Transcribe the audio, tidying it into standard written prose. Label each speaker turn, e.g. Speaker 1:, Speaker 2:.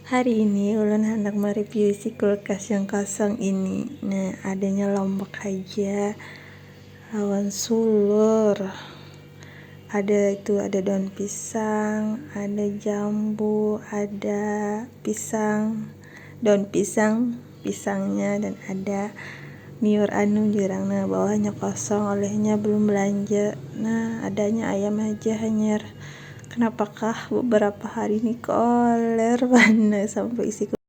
Speaker 1: Hari ini ulun hendak mereview isi kulkas yang kosong ini. Nah, adanya lombok aja, lawan sulur. Ada daun pisang, ada jambu, ada pisang, daun pisang, pisangnya, dan ada miur jurang. Nah, bawahnya kosong, olehnya belum belanja. Nah, adanya ayam aja hanyar. Kenapakah beberapa hari ini koler mana sampai isi